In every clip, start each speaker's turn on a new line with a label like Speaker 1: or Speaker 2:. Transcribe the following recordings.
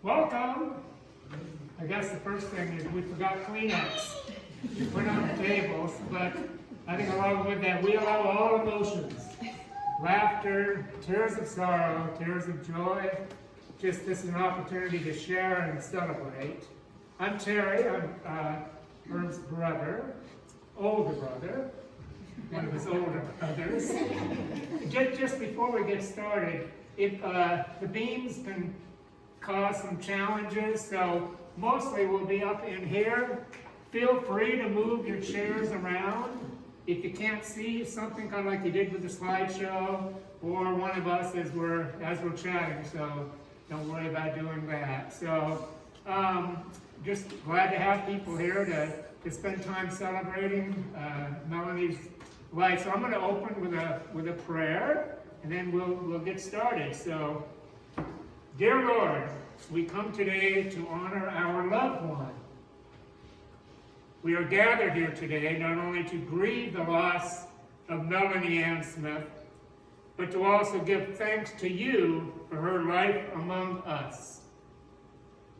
Speaker 1: Welcome. I guess the first thing is we forgot Kleenex to put on the tables, but I think along with that, we allow all emotions. Laughter, tears of sorrow, tears of joy. Just this is an opportunity to share and celebrate. I'm Terry, I'm Herb's brother, older brother, one of his older brothers. Just before we get started, if the beams can cause some challenges, so mostly we'll be up in here. Feel free to move your chairs around. If you can't see something kind of like you did with the slideshow, or one of us as we're chatting, so don't worry about doing that. So just glad to have people here to spend time celebrating Melanie's life. So I'm going to open with a prayer, and then we'll get started. So, dear Lord, we come today to honor our loved one. We are gathered here today not only to grieve the loss of Melanie Ann Smith, but to also give thanks to you for her life among us.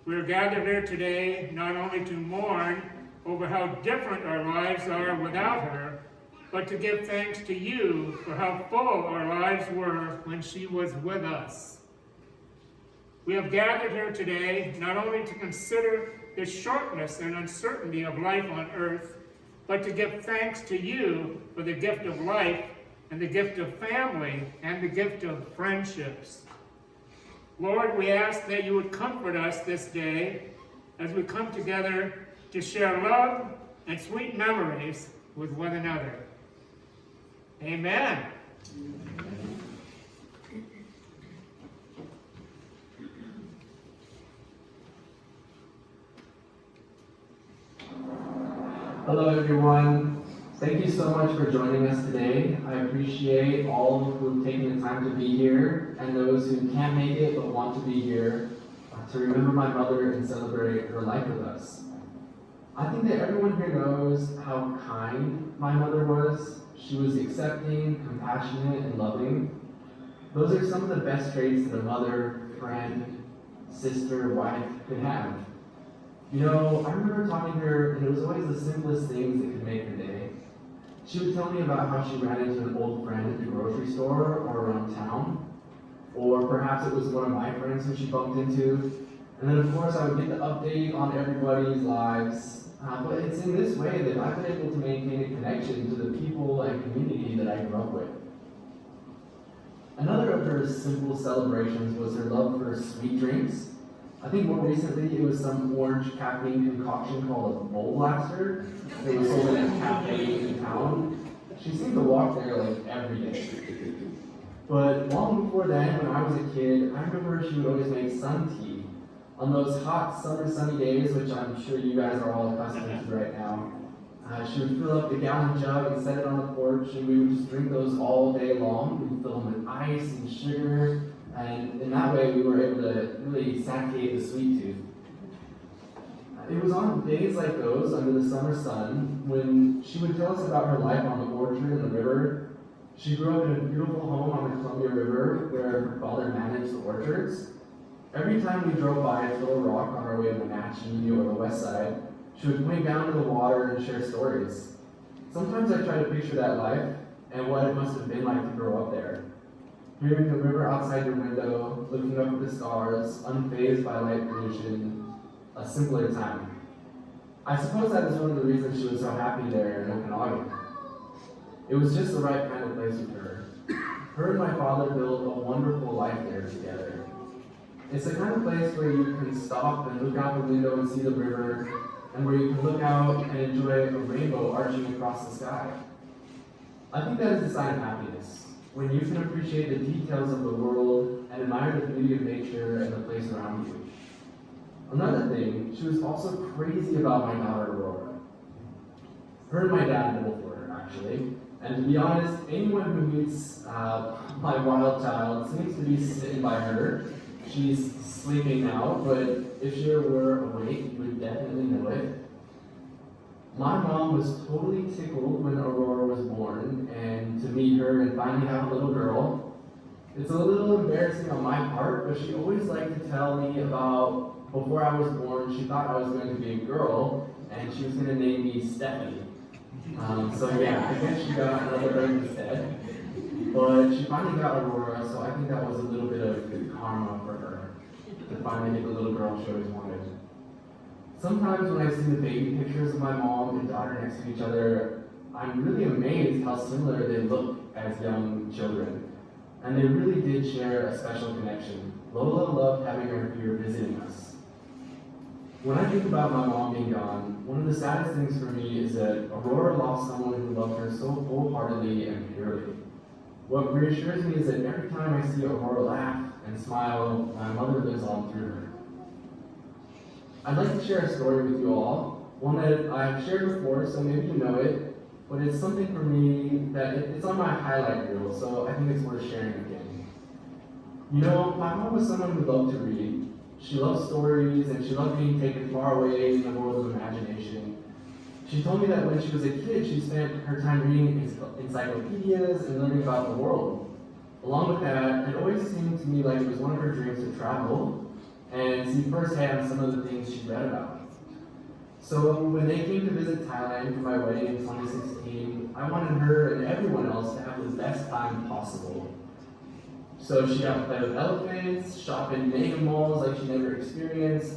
Speaker 1: We are gathered here today not only to mourn over how different our lives are without her, but to give thanks to you for how full our lives were when she was with us. We have gathered here today not only to consider the shortness and uncertainty of life on earth, but to give thanks to you for the gift of life and the gift of family and the gift of friendships. Lord, we ask that you would comfort us this day as we come together to share love and sweet memories with one another. Amen.
Speaker 2: Hello everyone. Thank you so much for joining us today. I appreciate all who have taken the time to be here and those who can't make it but want to be here to remember my mother and celebrate her life with us. I think that everyone here knows how kind my mother was. She was accepting, compassionate, and loving. Those are some of the best traits that a mother, friend, sister, wife could have. You know, I remember talking to her, and it was always the simplest things that could make her day. She would tell me about how she ran into an old friend at the grocery store or around town, or perhaps it was one of my friends who she bumped into. And then, of course, I would get the update on everybody's lives. But it's in this way that I've been able to maintain a connection to the people and community that I grew up with. Another of her simple celebrations was her love for sweet drinks. I think more recently it was some orange caffeine concoction called a Bowl Blaster that was sold in a cafe in town. She seemed to walk there like every day. But long before then, when I was a kid, I remember she would always make sun tea. On those hot summer sunny days, which I'm sure you guys are all accustomed to right now, she would fill up the gallon jug and set it on the porch, and we would just drink those all day long. We'd fill them with ice and sugar, and in that way we were able to really satiate the sweet tooth. It was on days like those, under the summer sun, when she would tell us about her life on the orchard and the river. She grew up in a beautiful home on the Columbia River where her father managed the orchards. Every time we drove by Little Rock on our way to Wenatchee or the west side, she would point down to the water and share stories. Sometimes I try to picture that life and what it must have been like to grow up there. Hearing the river outside your window, looking up at the stars, unfazed by light pollution, a simpler time. I suppose that is one of the reasons she was so happy there in Okanagan. It was just the right kind of place with her. Her and my father built a wonderful life there together. It's the kind of place where you can stop and look out the window and see the river, and where you can look out and enjoy a rainbow arching across the sky. I think that is a sign of happiness, when you can appreciate the details of the world and admire the beauty of nature and the place around you. Another thing, she was also crazy about my daughter Aurora. Her and my dad nibbled for her, actually. And to be honest, anyone who meets my wild child seems to be sitting by her. She's sleeping now, but if she were awake, you would definitely know it. My mom was totally tickled when Aurora was born, and to meet her and finally have a little girl. It's a little embarrassing on my part, but she always liked to tell me about before I was born, she thought I was going to be a girl, and she was going to name me Stephanie. So yeah, I guess she got another bird instead. But she finally got Aurora, so I think that was a little bit of karma for her, to finally get the little girl she always wanted. Sometimes when I see the baby pictures of my mom and daughter next to each other, I'm really amazed how similar they look as young children. And they really did share a special connection. Lola loved having her here visiting us. When I think about my mom being gone, one of the saddest things for me is that Aurora lost someone who loved her so wholeheartedly and purely. What reassures me is that every time I see Aurora laugh and smile, my mother lives on through her. I'd like to share a story with you all, one that I've shared before, so maybe you know it, but it's something for me that it's on my highlight reel, so I think it's worth sharing again. You know, my mom was someone who loved to read. She loved stories, and she loved being taken far away in the world of imagination. She told me that when she was a kid, she spent her time reading encyclopedias and learning about the world. Along with that, it always seemed to me like it was one of her dreams to travel and see firsthand some of the things she read about. So when they came to visit Thailand for my wedding in 2016, I wanted her and everyone else to have the best time possible. So she got to play with elephants, shop in mega malls like she never experienced,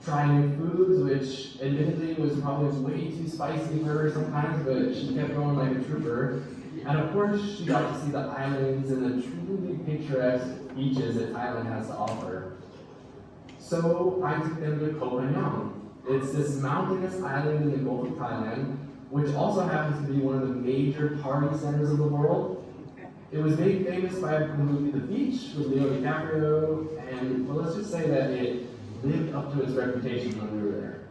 Speaker 2: try new foods, which admittedly was probably way too spicy for her sometimes, but she kept going like a trooper. And of course, she got to see the islands and the truly picturesque beaches that Thailand has to offer. So I took them to Koh Phangan. It's this mountainous island in the Gulf of Thailand, which also happens to be one of the major party centers of the world. It was made famous by the movie The Beach with Leo DiCaprio, and well, let's just say that it lived up to its reputation when we were there.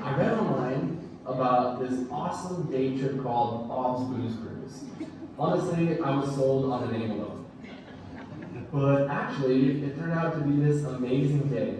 Speaker 2: I read online about this awesome day trip called Bob's Booze Cruise. Honestly, I was sold on the name alone. But actually, it turned out to be this amazing day.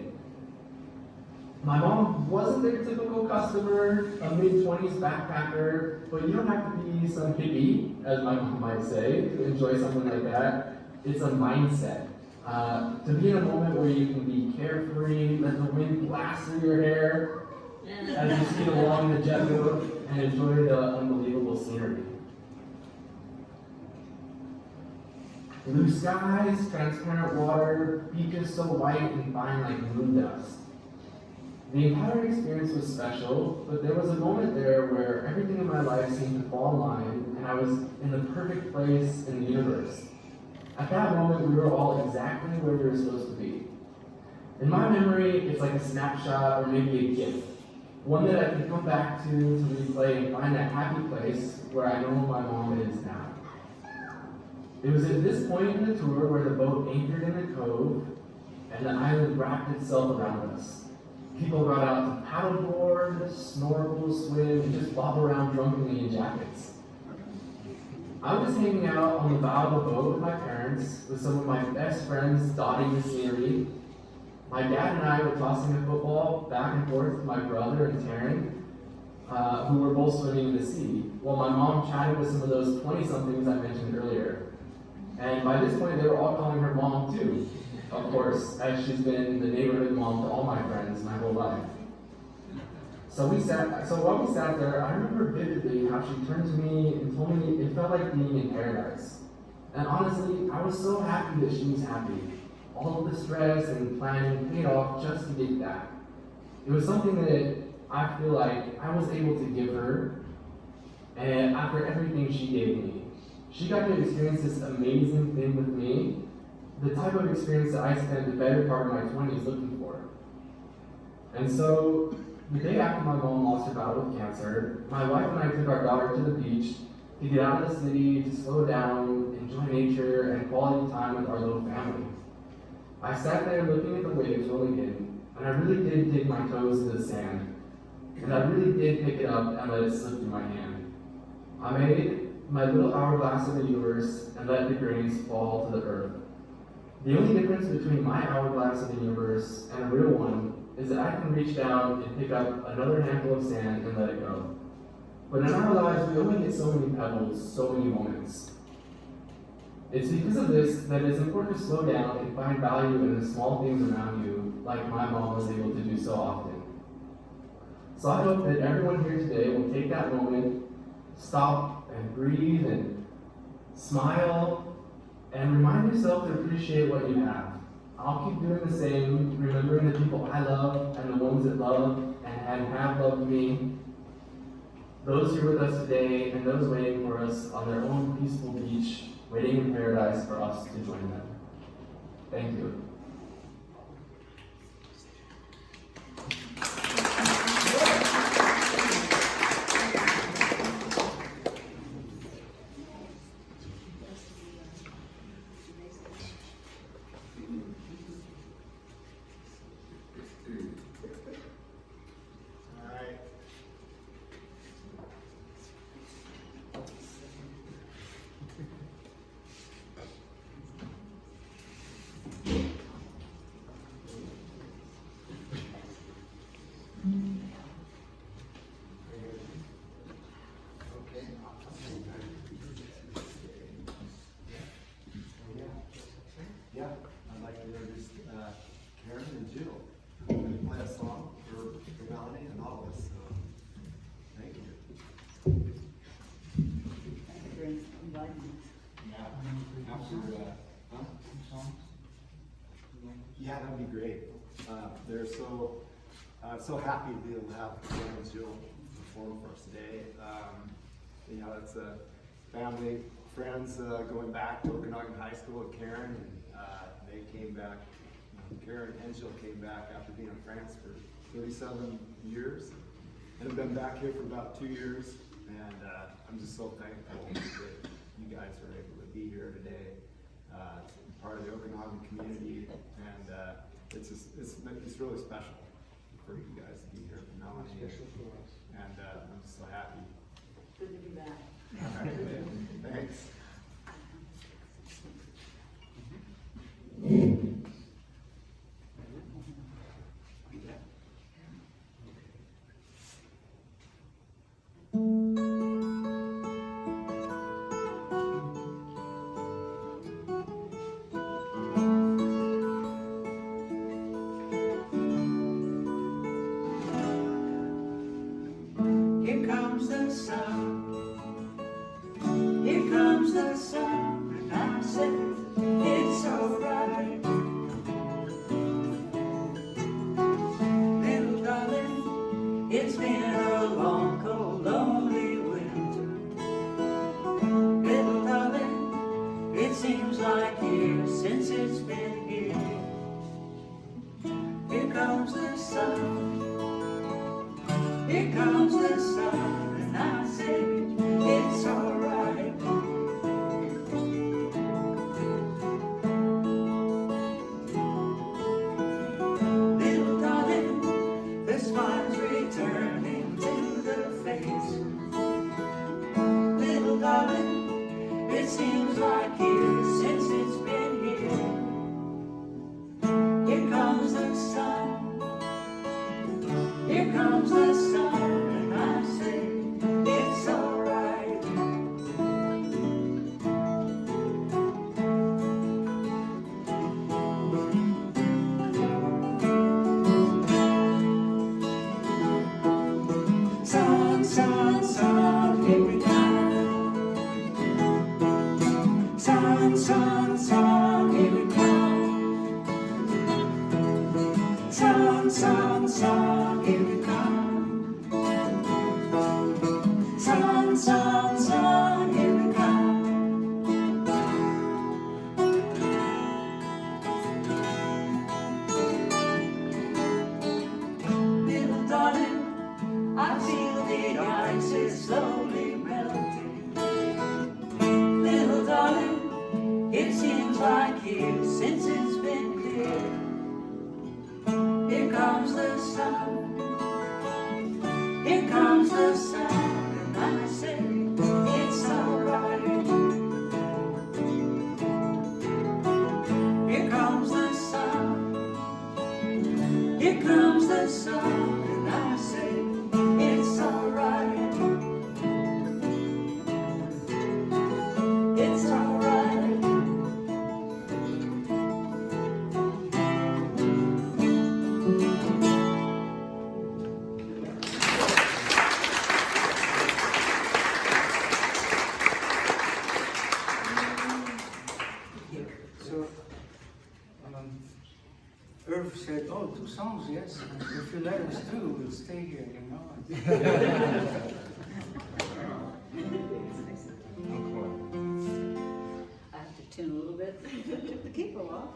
Speaker 2: My mom wasn't their typical customer, a mid-20s backpacker, but you don't have to be some hippie, as my mom might say, to enjoy something like that. It's a mindset. To be in a moment where you can be carefree, let the wind blast through your hair, as you speed along the jet boat, and enjoy the unbelievable scenery. Blue skies, transparent water, beaches so white and fine like moon dust. The entire experience was special, but there was a moment there where everything in my life seemed to fall in line, and I was in the perfect place in the universe. At that moment, we were all exactly where we were supposed to be. In my memory, it's like a snapshot or maybe a gift, one that I can come back to replay and find that happy place where I know my mom is now. It was at this point in the tour where the boat anchored in the cove and the island wrapped itself around us. People got out to paddleboard, snorkel, swim, and just bob around drunkenly in jackets. I was hanging out on the bow of the boat with my parents, with some of my best friends dotting the scenery. My dad and I were tossing a football back and forth with my brother and Taryn, who were both swimming in the sea, while my mom chatted with some of those 20-somethings I mentioned earlier. And by this point, they were all calling her mom too, of course, as she's been the neighborhood mom to all my friends my whole life. So while we sat there, I remember vividly how she turned to me and told me it felt like being in paradise. And honestly, I was so happy that she was happy. All of the stress and planning paid off just to get that. It was something that I feel like I was able to give her, and after everything she gave me. She got to experience this amazing thing with me, the type of experience that I spent the better part of my 20s looking for. And so, the day after my mom lost her battle with cancer, my wife and I took our daughter to the beach to get out of the city, to slow down, enjoy nature, and quality time with our little family. I sat there looking at the waves rolling in, and I really did dig my toes into the sand, and I really did pick it up and let it slip through my hand. I made my little hourglass of the universe and let the grains fall to the earth. The only difference between my hourglass of the universe and a real one is that I can reach down and pick up another handful of sand and let it go. But in our lives, we only get so many pebbles, so many moments. It's because of this that it's important to slow down and find value in the small things around you, like my mom was able to do so often. So I hope that everyone here today will take that moment, stop and breathe and smile, and remind yourself to appreciate what you have. I'll keep doing the same, remembering the people I love and the ones that love and have loved me. Those here with us today and those waiting for us on their own peaceful beach, waiting in paradise for us to join them. Thank you.
Speaker 3: Yeah, I'd like to introduce Karen and Jill. I'm going to play a song for Melanie and all of us. So, thank you. Yeah, after, yeah, that would be great. They're so happy to be able to have Karen and Jill perform for us today. You know, it's a family, friends going back to Okanagan High School with Karen, and they came back. Karen and Jill came back after being in France for 37 years, and have been back here for about 2 years. And I'm just so thankful that you guys are able to be here today, part of the Okanagan community, and it's really special for you guys to be here for Melanie. Special for us. And I'm just so happy.
Speaker 4: Good to be back.
Speaker 3: Thanks.
Speaker 4: Here comes the sun. Here comes the sun, and I said it's alright. Little darling, it's been a long, cold, lonely winter. Little darling, it seems like years since it's been here. Here comes the sun. Here comes the sun, and I say it's alright. Little darling, the smile's returning to the face. Little darling, it seems like years since it's been here. Here comes the sun. Here comes the sun, and I say it's alright. Sun, sun, sun, here we come. Sun, sun, sun, here we come. Sun, sun, sun, here we come. Sun, sun, sun, here we come. Little darling, I feel the ice is slowly melting. Little darling, it seems like years since it's been here. Here comes the sun. Here comes the sun, and I say it's alright. Here comes the sun. Here comes the sun, and I say it's alright. It's alright. Irv said, oh, 2 songs, yes. If you let us do, we'll stay here, you know.
Speaker 5: I have to tune a little bit to keep her off.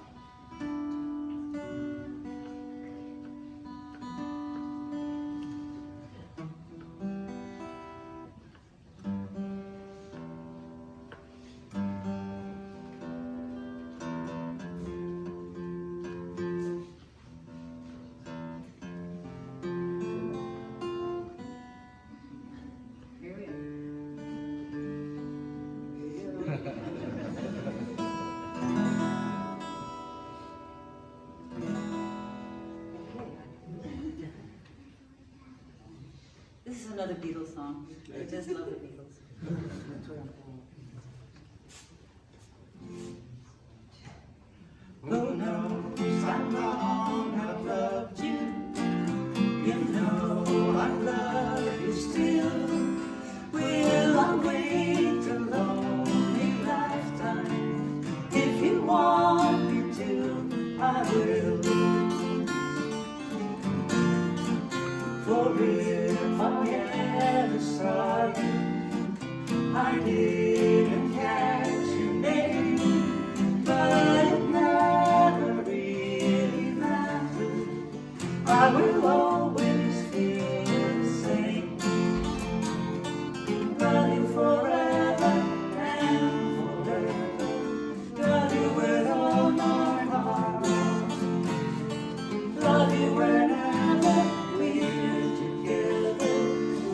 Speaker 5: Here we are. This is another Beatles song. I just love the Beatles.
Speaker 4: Who knows how long I've loved you? You know I love you still. Will I wait a lonely lifetime? If you want me to, I will. For if I ever saw you, I didn't catch your name, but it never really mattered. I will always feel the same. Love you forever and forever. Love you with all my heart. Love you whenever we're together.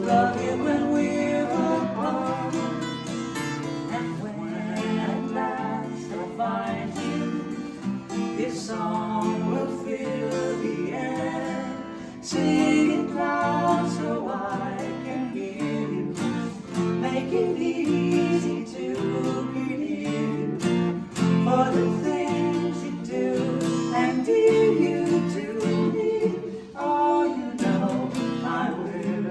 Speaker 4: Love you when we're apart. And when at last I find you, this song will fill the air. Sing it loud so I can hear you. Make it easy to hear you. For the things you do and dear you to me. Oh, you know I will.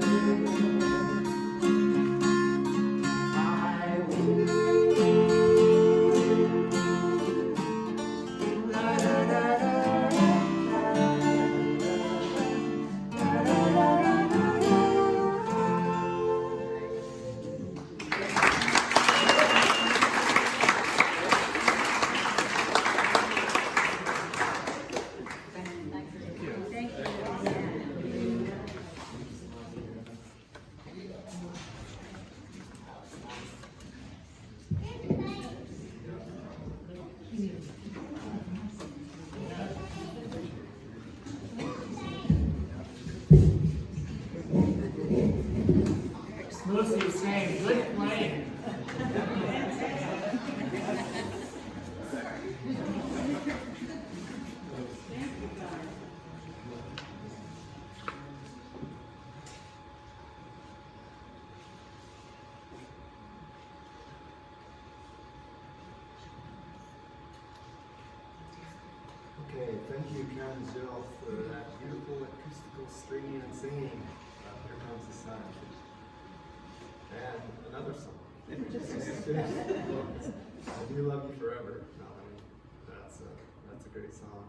Speaker 4: I will. La da da da da da da da
Speaker 5: Thank you.
Speaker 1: Lucy is saying, good playing.
Speaker 3: Okay, thank you, Karen and Jill, for that beautiful acoustical stringing and singing. Here Comes the Sun. And another song. I Do Love You Forever, Melanie. That's a great song.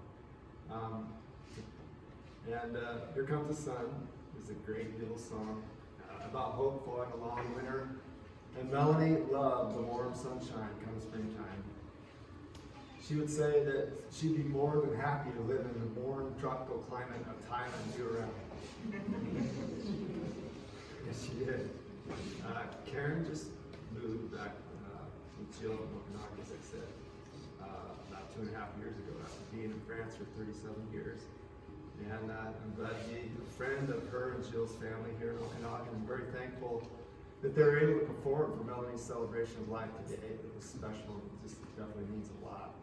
Speaker 3: Here Comes the Sun is a great little song about hope following a long winter. And Melanie loved the warm sunshine come springtime. She would say that she'd be more than happy to live in the warm tropical climate of Thailand year-round. Yes, she did. Karen just moved back with Jill and Okanagan, as I said, about 2.5 years ago after being in France for 37 years. And I'm glad to be a friend of her and Jill's family here in Okanagan. I'm very thankful that they were able to perform for Melanie's celebration of life today. It was special. It just definitely means a lot.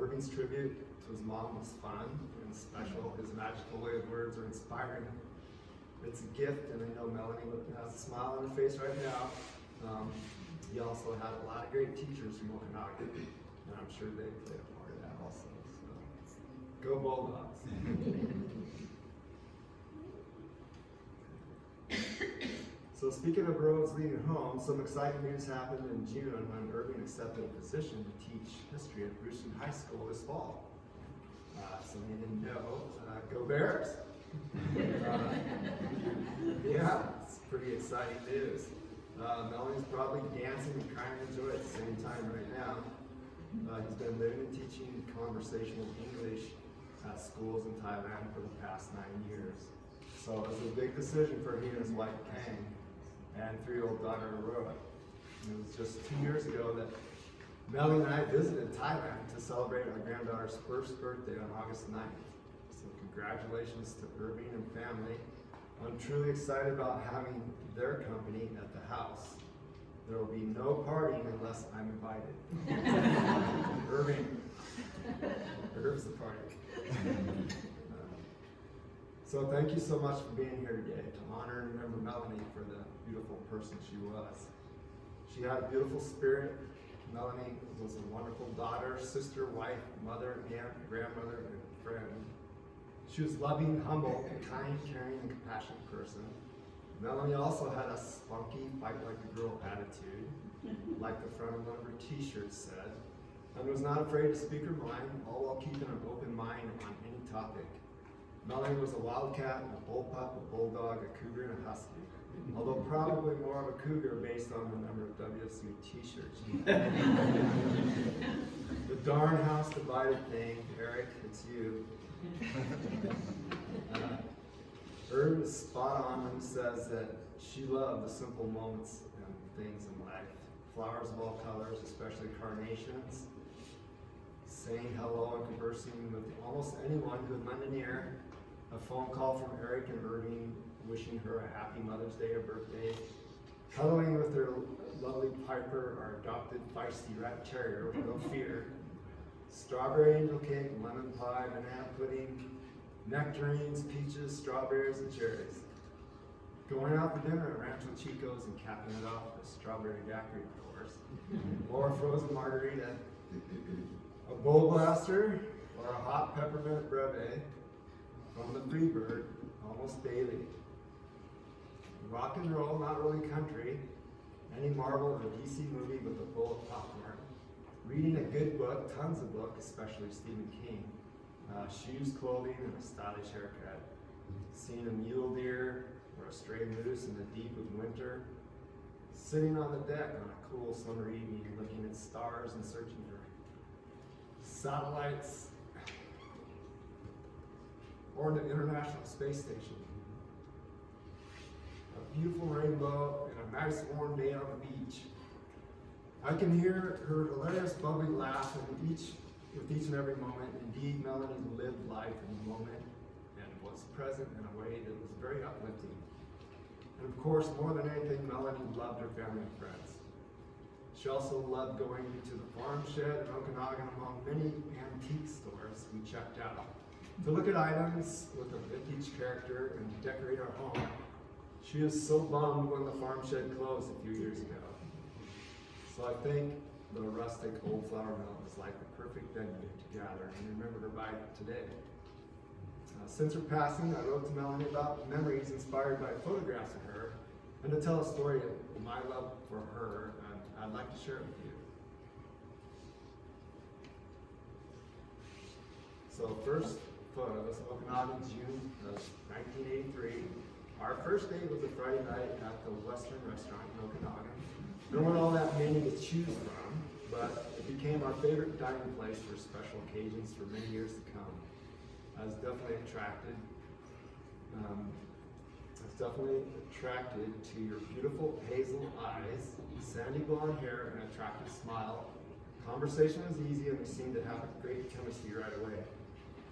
Speaker 3: Irving's tribute to his mom was fun and special. His magical way of words are inspiring. It's a gift, and I know Melanie has a smile on her face right now. He also had a lot of great teachers from Okanagan, and I'm sure they played a part of that also. So, go Bulldogs! So speaking of roads leading home, some exciting news happened in June when Irving accepted a position to teach history at Brewston High School this fall. So you didn't know, go Bears! Yeah, it's pretty exciting news. Melanie's probably dancing and crying with joy at the same time right now. He's been living and teaching conversational English at schools in Thailand for the past 9 years. So it was a big decision for he and his wife Kang and 3-year-old daughter Aurora. And it was just 2 years ago that Melanie and I visited Thailand to celebrate our granddaughter's first birthday on August 9th. So congratulations to Irving and family. I'm truly excited about having their company at the house. There will be no partying unless I'm invited. Irving. Irv's the party. So thank you so much for being here today to honor and remember Melanie for the beautiful person she was. She had a beautiful spirit. Melanie was a wonderful daughter, sister, wife, mother, aunt, grandmother, and friend. She was loving, humble, kind, caring, and compassionate person. Melanie also had a spunky, fight like a girl attitude, like the front of one of her t-shirts said, and was not afraid to speak her mind, all while keeping an open mind on any topic. Melanie was a wildcat, a bullpup, a bulldog, a cougar, and a husky, although probably more of a cougar based on the number of WSU t-shirts. The darn house divided thing, Eric, it's you. Irv is spot on when he says that she loved the simple moments and things in life. Flowers of all colors, especially carnations. Saying hello and conversing with almost anyone who would lend an ear. A phone call from Eric and Irving wishing her a happy Mother's Day or birthday. Cuddling with their lovely Piper, our adopted feisty rat terrier with no fear. Strawberry angel cake, lemon pie, banana pudding, nectarines, peaches, strawberries, and cherries. Going out to dinner at Rancho Chico's and capping it off with a strawberry daiquiri, of course. Or a frozen margarita. A bowl blaster, or a hot peppermint breve from the Freebird, almost daily. Rock and roll, not really country. Any Marvel or DC movie with a bowl of popcorn. Reading a good book, tons of books, especially Stephen King. Shoes, clothing, and a stylish haircut. Seeing a mule deer or a stray moose in the deep of winter. Sitting on the deck on a cool summer evening, looking at stars and searching for satellites or the International Space Station. A beautiful rainbow and a nice warm day on the beach. I can hear her hilarious bubbly laugh with each and every moment. Indeed, Melanie lived life in the moment and was present in a way that was very uplifting. And of course, more than anything, Melanie loved her family and friends. She also loved going to the farm shed in Okanagan among many antique stores we checked out to look at items with a vintage character and to decorate our home. She was so bummed when the farm shed closed a few years ago. So I think the rustic old flour mill was like the perfect venue to gather and remember her by today. Since her passing, I wrote to Melanie about memories inspired by photographs of her and to tell a story of my love for her. I'd like to share it with you. So first photos, Okanagan, June of 1983. Our first date was a Friday night at the Western Restaurant in Okanagan. There weren't all that many to choose from, but it became our favorite dining place for special occasions for many years to come. I was definitely attracted to your beautiful hazel eyes, sandy blonde hair, and attractive smile. Conversation was easy and we seemed to have a great chemistry right away.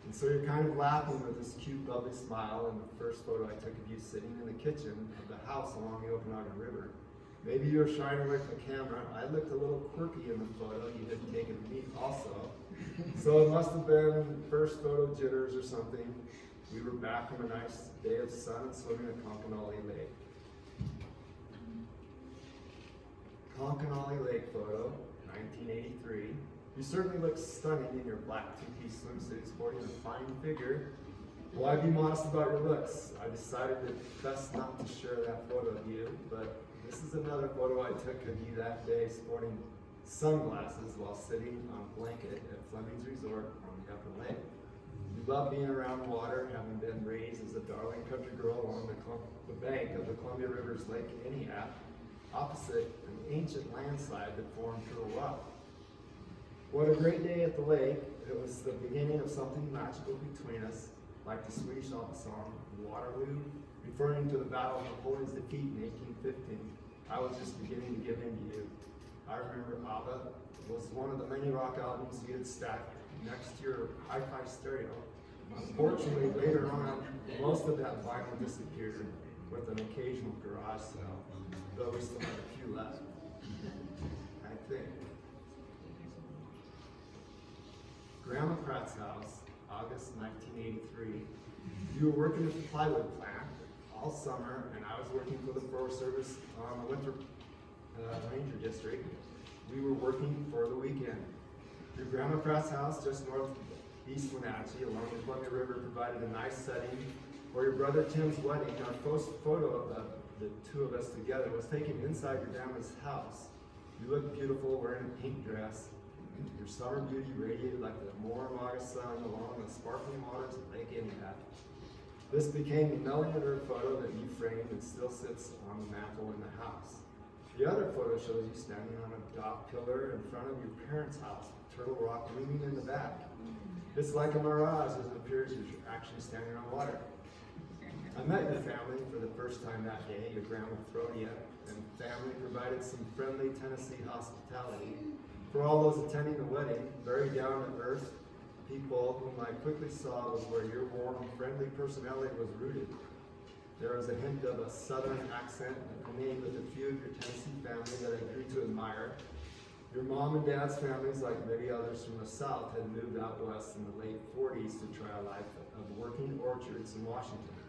Speaker 3: And so you're kind of laughing with this cute, bubbly smile in the first photo I took of you sitting in the kitchen of the house along the Okanagan River. Maybe you were shying away from the camera. I looked a little quirky in the photo you had taken of me also. So it must have been first photo jitters or something. We were back from a nice day of sun and swimming at Concanoli Lake. Concanoli Lake photo, 1983. You certainly look stunning in your black two-piece swimsuit, sporting a fine figure. Why be modest about your looks? I decided it best not to share that photo of you, but this is another photo I took of you that day sporting sunglasses while sitting on a blanket at Fleming's Resort on the Upper Lake. You love being around water, having been raised as a darling country girl along the bank of the Columbia River's Lake Eniat, opposite an ancient landslide that formed Turtle Rock. What a great day at the lake. It was the beginning of something magical between us, like the Swedish opera song, Waterloo, referring to the Battle of Napoleon's defeat in 1815. I was just beginning to give in to you. I remember ABBA was one of the many rock albums you had stacked next to your hi-fi stereo. Unfortunately, later on, most of that vinyl disappeared with an occasional garage sale, though we still have a few left, I think. Grandma Pratt's house, August 1983. You were working at the plywood plant all summer, and I was working for the Forest Service on the Winter Ranger District. We were working for the weekend. Your Grandma Pratt's house, just northeast Wenatchee, along the Columbia River, provided a nice setting for your brother Tim's wedding. Our first photo of the two of us together was taken inside your grandma's house. You looked beautiful wearing a pink dress. Your summer beauty radiated like the warm August sun along the sparkling waters of Lake Eniat. This became the millimeter photo that you framed and still sits on the mantle in the house. The other photo shows you standing on a dock pillar in front of your parents' house, Turtle Rock looming in the back. It's like a mirage as it appears you're actually standing on water. I met your family for the first time that day. Your grandma Frodia and family provided some friendly Tennessee hospitality. For all those attending the wedding, very down to earth people whom I quickly saw was where your warm, friendly personality was rooted. There was a hint of a southern accent accompanied with a few of your Tennessee family that I grew to admire. Your mom and dad's families, like many others from the South, had moved out west in the late 40s to try a life of working orchards in Washington.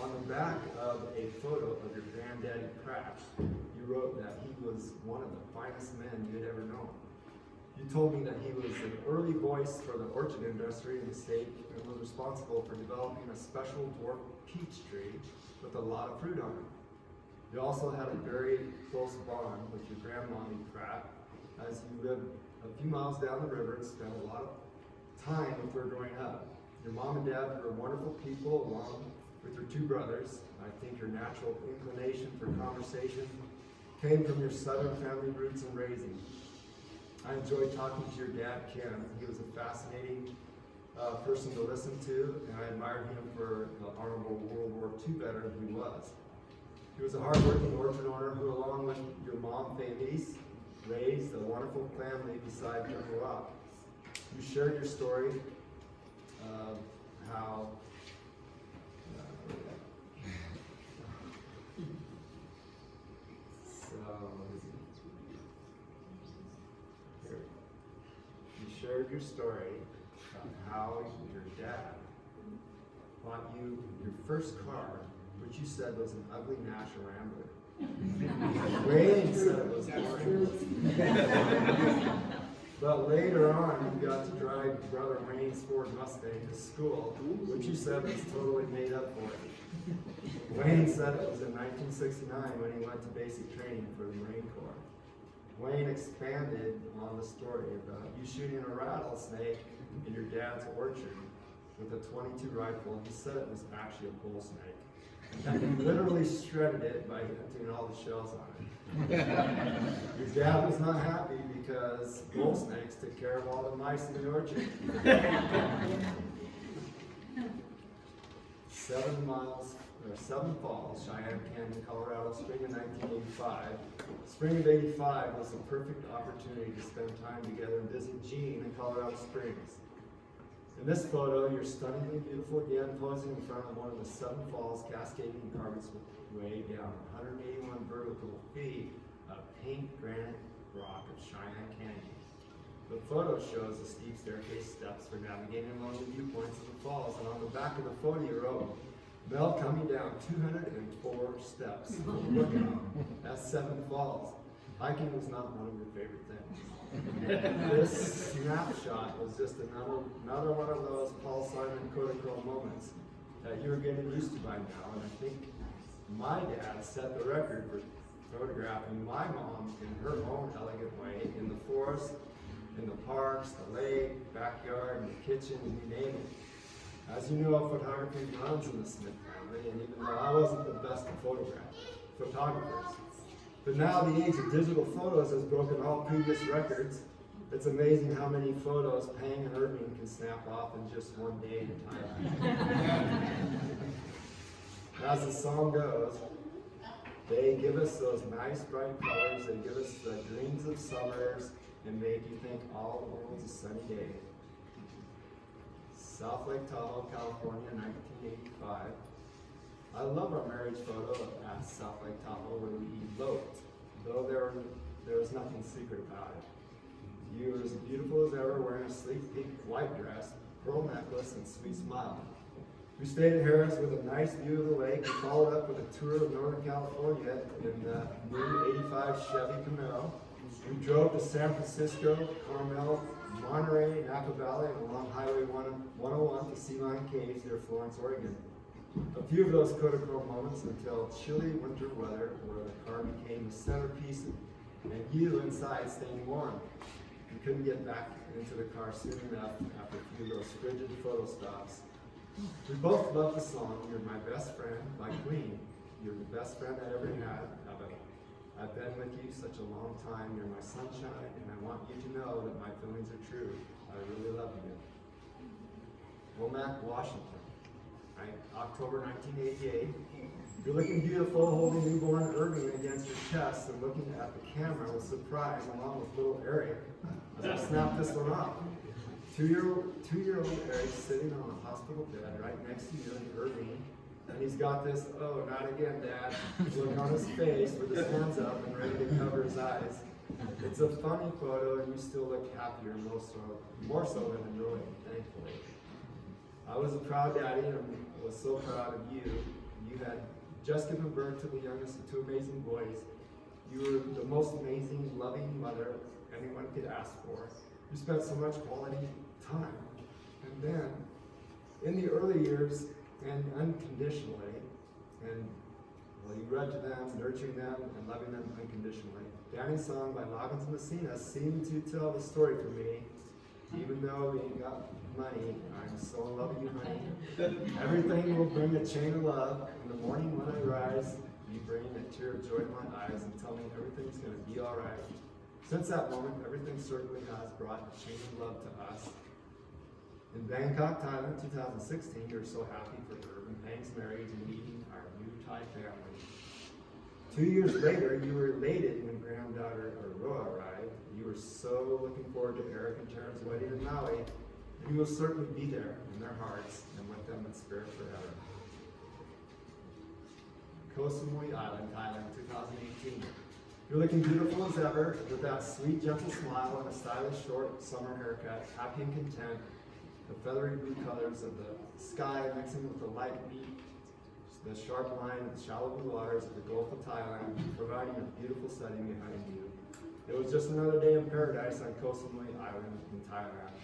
Speaker 3: On the back of a photo of your granddaddy Pratt, you wrote that he was one of the finest men you had ever known. You told me that he was an early voice for the orchard industry in the state and was responsible for developing a special dwarf peach tree with a lot of fruit on it. You also had a very close bond with your grandmommy Pratt, as you lived a few miles down the river and spent a lot of time with her growing up. Your mom and dad were wonderful people, along with your two brothers. I think your natural inclination for conversation came from your southern family roots and raising. I enjoyed talking to your dad, Ken. He was a fascinating person to listen to, and I admired him for the honorable World War II veteran he was. He was a hard-working orchard owner who, along with your mom, Felice, raised a wonderful family beside Turtle Rock. You shared your story of how you shared your story of how your dad bought you your first car, which you said was an ugly Nash Rambler. Wayne said it was boring. But later on, you got to drive brother Wayne's Ford Mustang to school, which you said was totally made up for it. Wayne said it was in 1969 when he went to basic training for the Marine Corps. Wayne expanded on the story about you shooting a rattlesnake in your dad's orchard with a .22 rifle. He said it was actually a bull snake. And he literally shredded it by emptying all the shells on it. Your dad was not happy because bull snakes took care of all the mice in the orchard. 7 Falls, Cheyenne Canyon, Colorado, spring of 1985. Spring of '85 was a perfect opportunity to spend time together and visit Gene in Colorado Springs. In this photo, you're stunningly beautiful again, posing in front of one of the 7 falls cascading in Carmen's Way down 181 vertical feet of pink granite rock of Cheyenne Canyon. The photo shows the steep staircase steps for navigating along the viewpoints of the falls, and on the back of the photo you wrote, Mel coming down 204 steps. Look out, that's 7 falls. Hiking was not one of your favorite things. This snapshot was just another one of those Paul Simon Kodachrome moments that you were getting used to by now, and I think my dad set the record for photographing my mom in her own elegant way in the forest in the parks, the lake, backyard, and the kitchen, you name it. As you know, photography runs in the Smith family, and even though I wasn't the best of photographers, but now the age of digital photos has broken all previous records. It's amazing how many photos Pang and Irving can snap off in just one day in time. As the song goes, they give us those nice bright colors, they give us the dreams of summers, and make you think all the world's a sunny day. South Lake Tahoe, California, 1985. I love our marriage photo at South Lake Tahoe where we eloped, though there was nothing secret about it. You were as beautiful as ever, wearing a sleek pink white dress, pearl necklace, and sweet smile. We stayed at Harris with a nice view of the lake and followed up with a tour of Northern California in the new 85 Chevy Camaro. We drove to San Francisco, Carmel, Monterey, Napa Valley, and along Highway 101 to Sea Lion Caves near Florence, Oregon. A few of those Kodachrome moments until chilly winter weather where the car became the centerpiece and you inside staying warm. We couldn't get back into the car soon enough after a few of those frigid photo stops. We both love the song, You're My Best Friend by Queen. You're the best friend I ever had. I've been with you such a long time. You're my sunshine, and I want you to know that my feelings are true. I really love you. Womack, Washington, right? October 1988. You're looking beautiful, holding newborn Irving against your chest and looking at the camera with surprise along with little Eric as I snap this one off. Two-year-old Eric sitting on a hospital bed right next to you and Irving, and he's got this, oh, not again, Dad, look on his face with his hands up and ready to cover his eyes. It's a funny photo, and you still look happier, more so than annoyed, thankfully. I was a proud daddy and was so proud of you. You had just given birth to the youngest of two amazing boys. You were the most amazing, loving mother anyone could ask for. You spent so much quality time. And then, in the early years, and unconditionally, and well, you read to them, nurturing them, and loving them unconditionally. Danny's song by Loggins and Messina seemed to tell the story for me. Even though we ain't got money, I'm so in love with you, honey. Everything will bring a chain of love. In the morning when I rise, you bring a tear of joy to my eyes and tell me everything's going to be all right. Since that moment, everything certainly has brought a chain of love to us. In Bangkok, Thailand, 2016, we were so happy for Irving Pang's marriage and meeting our new Thai family. 2 years later, you were elated when granddaughter Aurora arrived. You were so looking forward to Eric and Taryn's wedding in Maui, and you will certainly be there in their hearts and with them in spirit forever. Koh Samui Island, Thailand, 2018. You're looking beautiful as ever with that sweet, gentle smile and a stylish, short summer haircut, happy and content. The feathery blue colors of the sky mixing with the light beach, the sharp line of the shallow blue waters of the Gulf of Thailand, providing a beautiful setting behind you. It was just another day in paradise on Koh Samui Island in Thailand.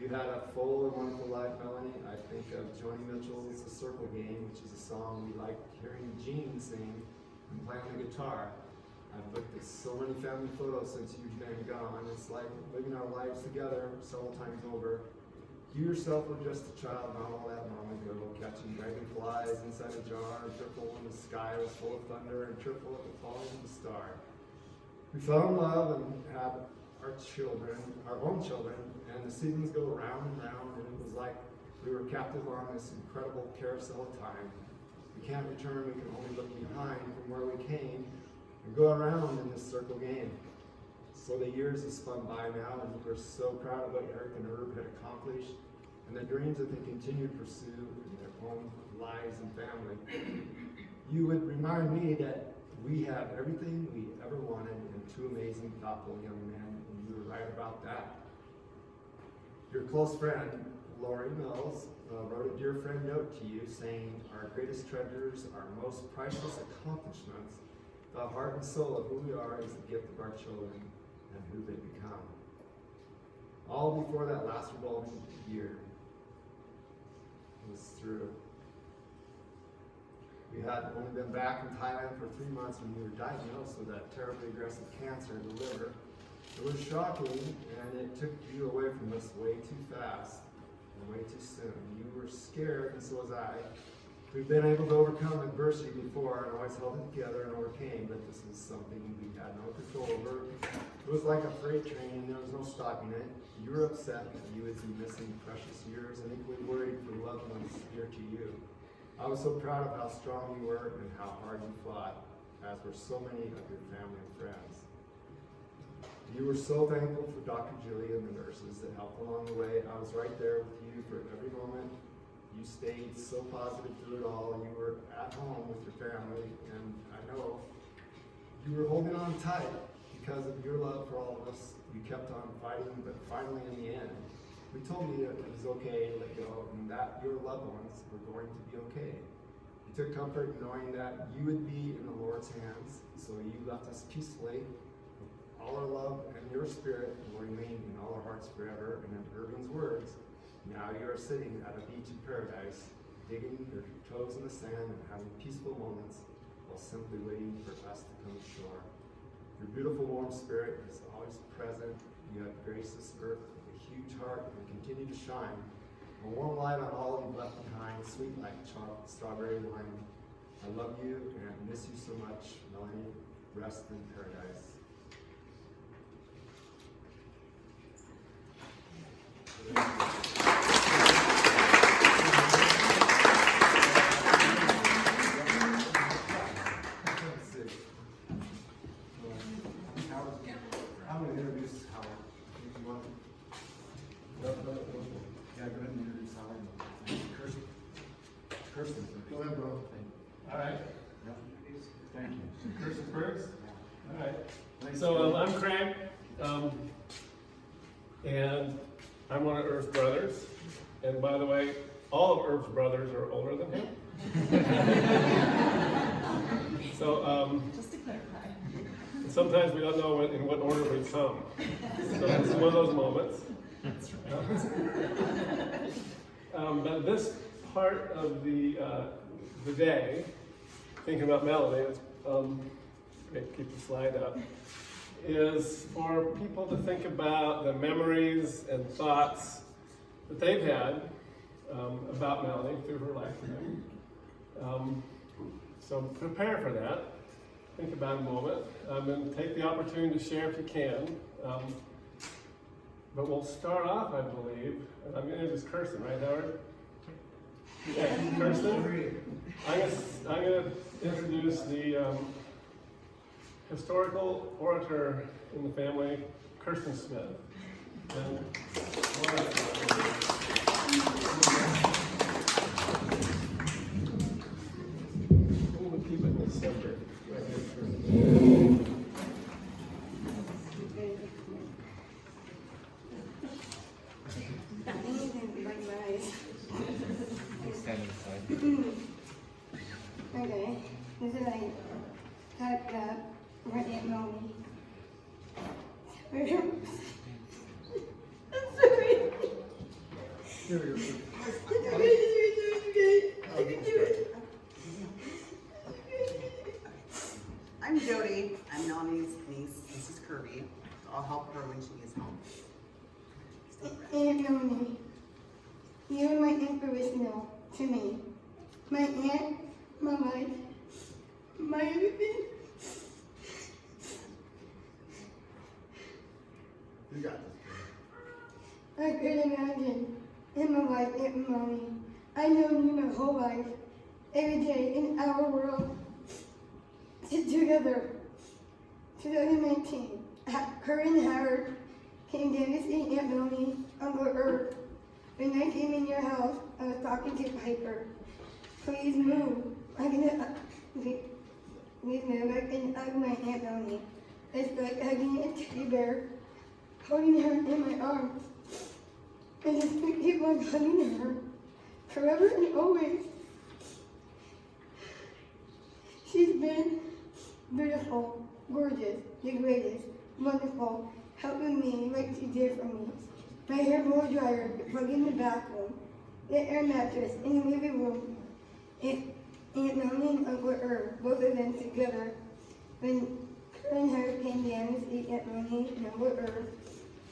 Speaker 3: You had a full and wonderful life, Melanie. I think of Joni Mitchell's The Circle Game, which is a song we liked hearing Gene sing and play on the guitar. I've looked at so many family photos since you've been gone. It's like living our lives together several times over. You yourself were just a child not all that long ago, catching dragonflies inside a jar, and triple when the sky was full of thunder, and triple at the falling of the star. We fell in love and had our own children, and the seasons go round and round, and it was like we were captive on this incredible carousel of time. We can't return, we can only look behind from where we came and go around in this circle game. So the years have spun by now, and we're so proud of what Eric and Herb had accomplished and the dreams that they continue to pursue in their own lives and family. You would remind me that we have everything we ever wanted in two amazing, thoughtful young men, and you were right about that. Your close friend, Lori Mills, wrote a dear friend note to you saying, our greatest treasures, our most priceless accomplishments, the heart and soul of who we are is the gift of our children and who they become. All before that last revolving year was through. We had only been back in Thailand for 3 months when we were diagnosed with that terribly aggressive cancer in the liver. It was shocking, and it took you away from us way too fast and way too soon. You were scared, and so was I. We've been able to overcome adversity before and always held it together and overcame, but this was something we had no control over. It was like a freight train, and there was no stopping it. You were upset that you would be missing precious years and equally worried for loved ones dear to you. I was so proud of how strong you were and how hard you fought, as were so many of your family and friends. You were so thankful for Dr. Julie and the nurses that helped along the way. I was right there with you for every moment. You stayed so positive through it all. You were at home with your family, and I know you were holding on tight because of your love for all of us. You kept on fighting, but finally in the end, we told you it was okay to let go and that your loved ones were going to be okay. You took comfort in knowing that you would be in the Lord's hands, so you left us peacefully. All our love and your spirit will remain in all our hearts forever. And in Irving's words, now you are sitting at a beach in paradise, digging your toes in the sand and having peaceful moments while simply waiting for us to come ashore. Your beautiful warm spirit is always present. You have graced this earth with a huge heart and continue to shine. A warm light on all you've left behind, sweet like strawberry wine. I love you and miss you so much, Melanie. Rest in paradise. I'm going to introduce Howard. If you want to. Yeah, go ahead and introduce Howard. Kirsten.
Speaker 1: Go ahead, bro. All right.
Speaker 3: Thank you.
Speaker 1: Kirsten first. All right. So I'm Craig, and I'm one of Earth's brothers. And by the way, all of Earth's brothers are older than him. So
Speaker 6: Just to clarify.
Speaker 1: sometimes we don't know in what order we come. So it's one of those moments. But this part of the day, thinking about Melanie, keep the slide up, is for people to think about the memories and thoughts that they've had about Melanie through her lifetime. So prepare for that. Think about it a moment. And take the opportunity to share if you can. But we'll start off, I believe, and I'm going to introduce Kirsten, right, Howard? Yeah, Kirsten. I'm going to introduce the historical orator in the family, Kirsten Smith. And we'll keep it in the center. Right here, Kirsten.
Speaker 6: Okay, this is like typed up right at Melanie. I'm sorry.
Speaker 1: Here we go.
Speaker 6: I can do it.
Speaker 7: I'm Jody. I'm Melanie's niece. This is Kirby. I'll help her when she gets home.
Speaker 6: Aunt Melanie, you are my inspirational to me. My aunt, my life, my everything.
Speaker 3: You got this.
Speaker 6: I could imagine in my life, Aunt Melanie. I know you my whole life, every day in our world. Together, 2019, Kurt and Howard came down to see Aunt Melanie on the earth. When I came in your house, I was talking to Piper. Please move. I'm gonna please move. I can hug my Aunt Melanie. It's like hugging a teddy bear, holding her in my arms. And just keep on hugging her forever and always. She's been beautiful, gorgeous, the greatest, wonderful, helping me like she did for me. My hair blow dryer, plug in the bathroom, the air mattress in the living room. Aunt Melanie and Uncle Herb, both of them together. When and Hurricane Dennis, Aunt Melanie, and Uncle Irv.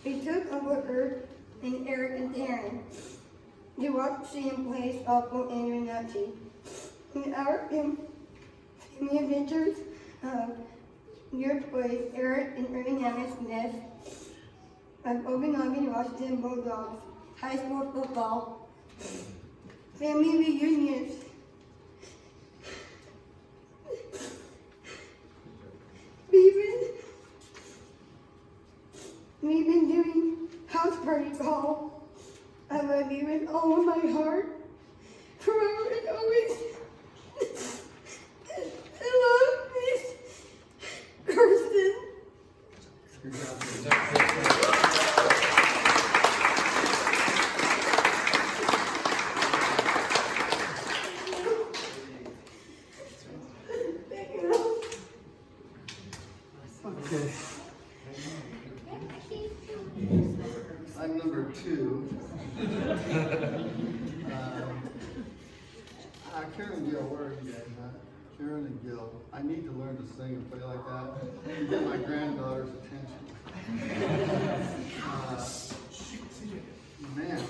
Speaker 6: We took Uncle Irv and Eric and Darren to watch him play softball in Renati. In our family adventures, your boys, Eric and Ernie Hammer Smith, of Okanagan, Washington Bulldogs, high school football, family reunions. We've been doing house party call. I love you with all of my heart, forever and always. I love Miss Kirsten.
Speaker 1: Okay.
Speaker 8: I'm number 2. Karen and Gil, where are you guys at? Karen and Gil. I need to learn to sing and play like that to get my granddaughter's attention. Man.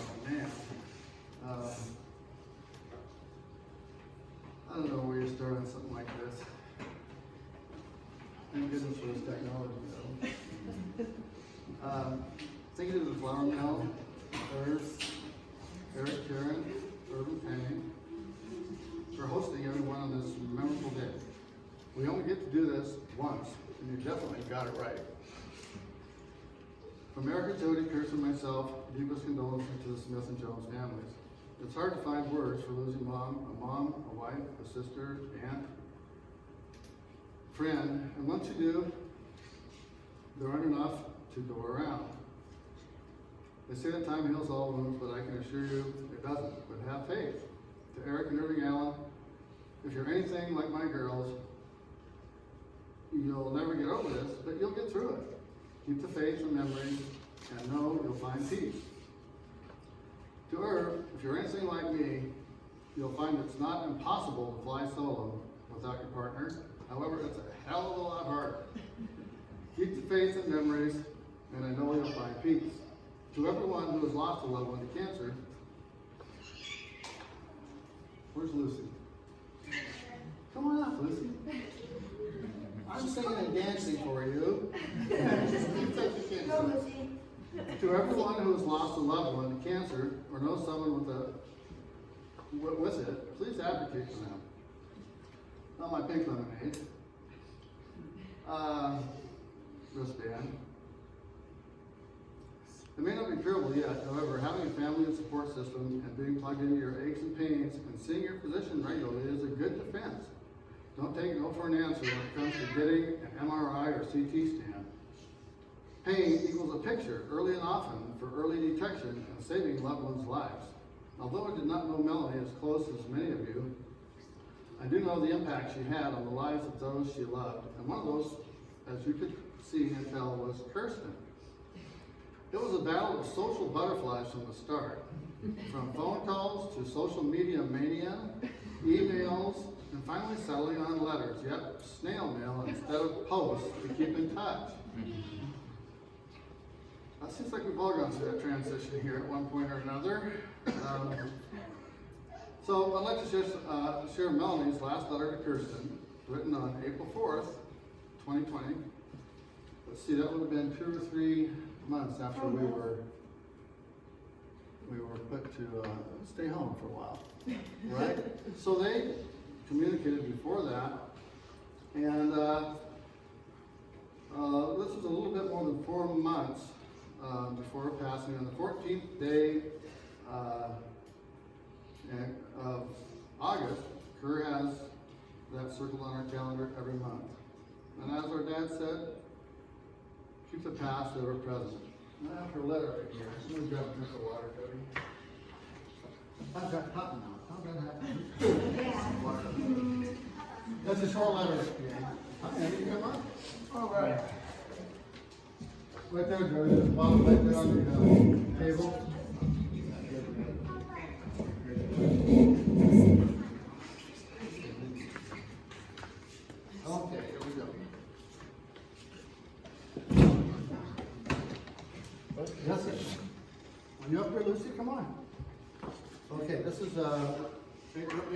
Speaker 8: I don't know where you start on something like this. Thank goodness for this technology, though. Thank you to the Flower Mill, Eric, Karen, Urban Penny, for hosting everyone on this memorable day. We only get to do this once, and you definitely got it right. From Erica, Jody, Kirsten, and myself, deepest condolences to the Smith and Jones families. It's hard to find words for losing a mom, a wife, a sister, aunt, friend, and once you do, there aren't enough to go around. They say that time heals all wounds, but I can assure you it doesn't. But have faith. To Eric and Irving Allen, if you're anything like my girls, you'll never get over this, but you'll get through it. Keep the faith and memories, and know you'll find peace. To Irv, if you're anything like me, you'll find it's not impossible to fly solo without your partner. However, it's a hell of a lot harder. Keep the faith and memories, and I know you'll find peace. To everyone who has lost a loved one to cancer, where's Lucy? Come on up, Lucy. I'm singing and dancing for you. Just keep touching cancer.
Speaker 6: Go, Lucy.
Speaker 8: To everyone who has lost a loved one to cancer or knows someone with it, please advocate for them. Not my pink lemonade. Wristband. It may not be curable yet, however, having a family and support system and being plugged into your aches and pains and seeing your physician regularly is a good defense. Don't take no for an answer when it comes to getting an MRI or CT scan. Pain equals a picture, early and often, for early detection and saving loved ones' lives. Although I did not know Melanie as close as many of you, I do know the impact she had on the lives of those she loved. And one of those, as you could see and tell, was Kirsten. It was a battle of social butterflies from the start. From phone calls to social media mania, emails, and finally settling on letters, yep, snail mail instead of posts to keep in touch. It seems like we've all gone through that transition here at one point or another. So I'd like to share Melanie's last letter to Kirsten, written on April 4th, 2020. Let's see, that would have been 2 or 3 months after we were put to stay home for a while, right? So they communicated before that, and this was a little bit more than 4 months before her passing. On the 14th day of August, Kerr has that circled on our calendar every month. And as our dad said, keep the past ever present. I have her letter right here. Let me grab a drink of water, Cody. I've got cotton now. How's that happen? That's a short letter. Hi, Andy, come on. All right. Right there, Jody. There's a bottle right there on the table. Okay, here we go. You up here, Lucy? Come on. Okay, this is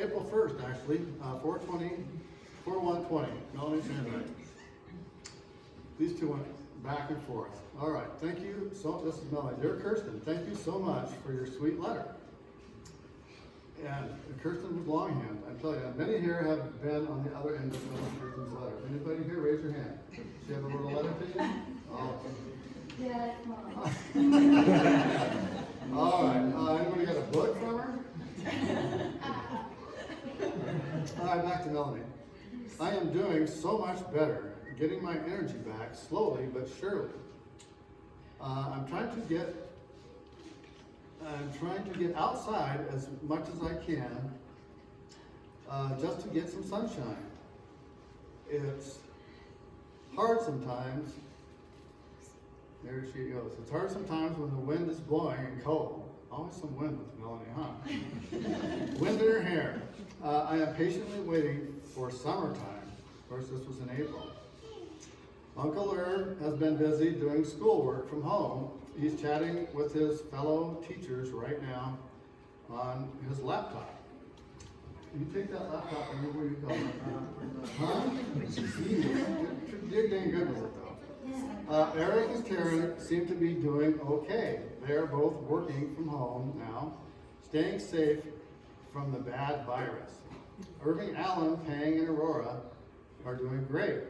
Speaker 8: April 1st, actually, 4/1/20, Melanie's handwriting. These two went back and forth. All right, thank you. So this is Melanie. Dear Kirsten, thank you so much for your sweet letter. And Kirsten was longhand, I tell you. Many here have been on the other end of Kirsten's letter. Anybody here, raise your hand. Does she have a little letter to you? Oh.
Speaker 6: Yeah, Mom.
Speaker 8: All right, anybody got a book from her? All right, back to Melanie. I am doing so much better, getting my energy back slowly but surely. I'm trying to get outside as much as I can, just to get some sunshine. It's hard sometimes. There she goes. It's hard sometimes when the wind is blowing and cold. Always some wind with Melanie, huh? Wind in her hair. I am patiently waiting for summertime. Of course, this was in April. Uncle Irv has been busy doing schoolwork from home. He's chatting with his fellow teachers right now on his laptop. You take that laptop and where you go? Huh? You're doing good with it though. Eric and Karen seem to be doing okay. They're both working from home now, staying safe from the bad virus. Irving, Allen, Pang, and Aurora are doing great.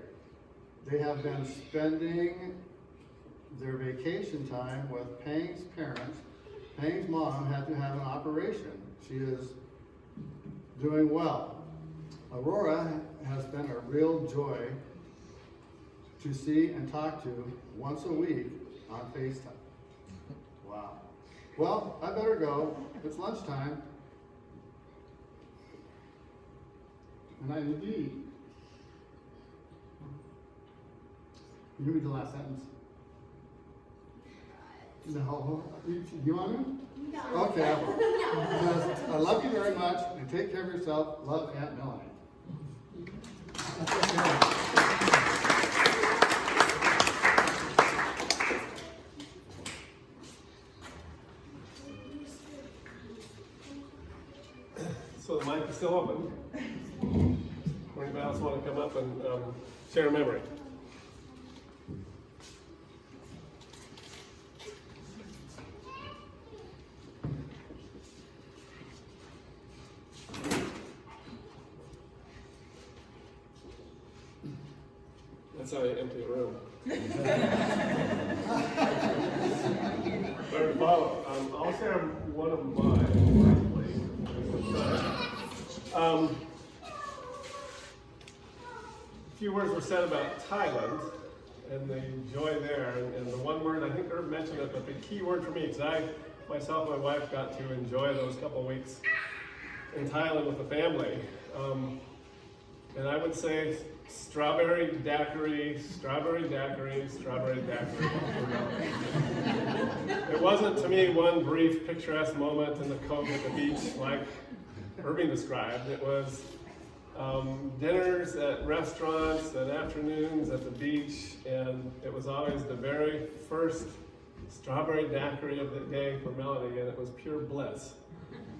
Speaker 8: They have been spending their vacation time with Pang's parents. Pang's mom had to have an operation. She is doing well. Aurora has been a real joy to see and talk to once a week on FaceTime. Wow. Well, I better go. It's lunchtime. And I need to eat. Can you read the last sentence? No. You want me? No. Okay. I love you very much and take care of yourself. Love, Aunt Melanie.
Speaker 9: So the mic is still open. Or anybody else want to come up and share a memory? That's how you empty a room. Where to follow? I'll share one of mine. A few words were said about Thailand and the joy there, and the one word, I think Herb mentioned it, but the key word for me, because I, myself and my wife got to enjoy those couple of weeks in Thailand with the family. And I would say strawberry daiquiri, strawberry daiquiri, strawberry daiquiri. It wasn't to me one brief picturesque moment in the Cove at the beach like Irving described. It was dinners at restaurants and afternoons at the beach, and it was always the very first strawberry daiquiri of the day for Melanie, and it was pure bliss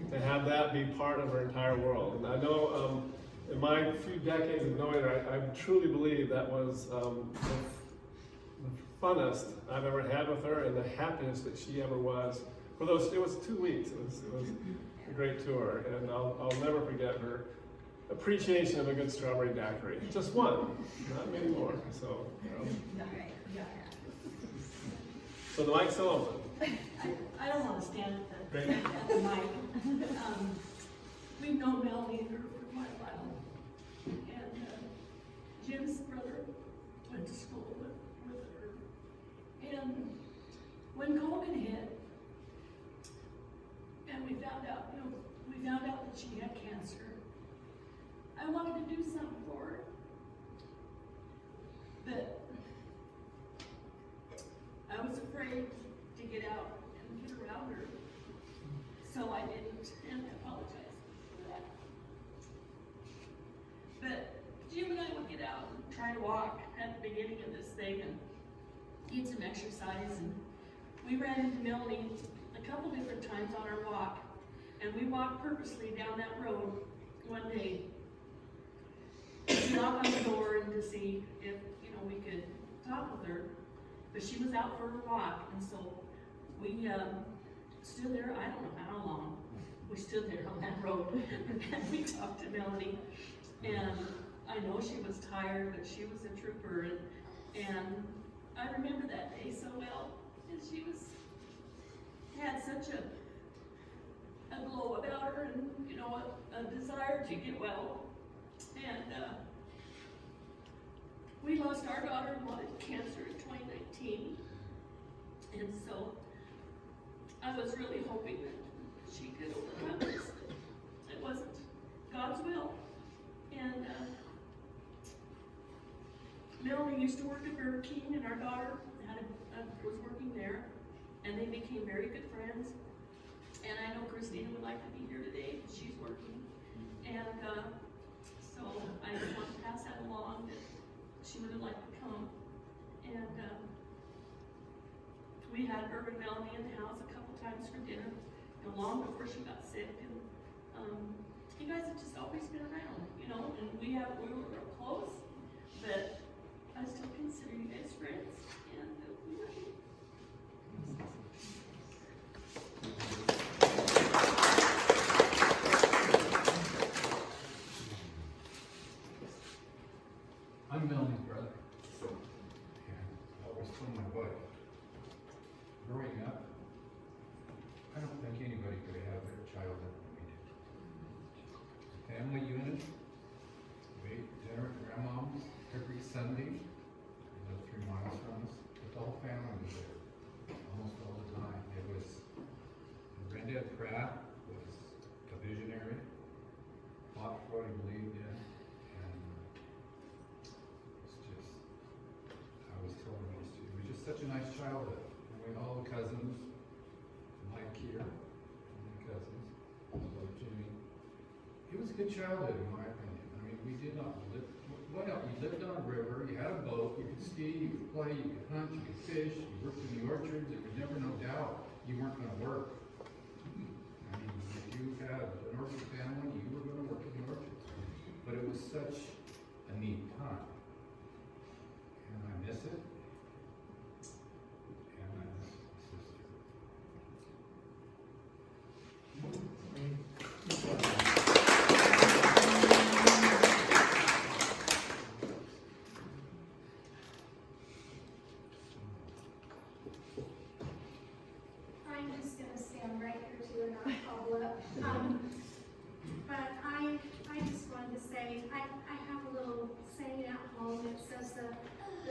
Speaker 9: to have that be part of her entire world. And I know in my few decades of knowing her, I truly believe that was the funnest I've ever had with her, and the happiest that she ever was. For those, it was 2 weeks. It was a great tour, and I'll never forget her appreciation of a good strawberry daiquiri. Just one, not many more. So, so the mic's still open.
Speaker 10: I don't want to stand at the mic. We've known Melanie for quite a while, and Jim's brother went to school with her. And when COVID hit, and we found out that she had cancer, I wanted to do something for her, but I was afraid to get out and get around her, so I didn't, and I apologize for that. But Jim and I would get out and try to walk at the beginning of this thing and get some exercise, and we ran into Melanie a couple times on our walk. And we walked purposely down that road one day to knock on the door and to see if, we could talk with her. But she was out for her walk, and so we stood there, I don't know how long, we stood there on that road, and then we talked to Melanie, and I know she was tired, but she was a trooper, and I remember that day so well, and she had such a glow about her, and a desire to get well, and we lost our daughter in blood cancer in 2019, and so I was really hoping that she could overcome this. It wasn't God's will. And Melanie used to work at Burger King, and our daughter was working there, and they became very good friends. And I know Christina would like to be here today, but she's working. And so I just want to pass that along, that she would have liked to come. And we had her and Melanie in the house a couple times for dinner, long before she got sick. And you guys have just always been around, and we were real close, but I still consider you guys friends, and we love you.
Speaker 11: I'm Melanie's brother. And I always told my wife, growing up, I don't think anybody could have had their childhood than we did. Family unit, we ate dinner at Grandma's every Sunday. We lived 3 miles from us, but the whole family was there almost all the time. It was, Granddad Pratt was a visionary, fought for what he believed in. It was just such a nice childhood. And we all the cousins, Mike here, and the cousins, Jimmy. It was a good childhood, in my opinion. I mean, we did not live. What else? You lived on a river. You had a boat. You could ski. You could play. You could hunt. You could fish. You worked in the orchards. There was never no doubt you weren't going to work. I mean, if you had an orchard family, you were going to work in the orchards. But it was such a neat time. And I miss it. And I miss my sister.
Speaker 12: I'm just gonna stand right here too and not cobble up. But I just wanted to say, I have a little saying at home that says the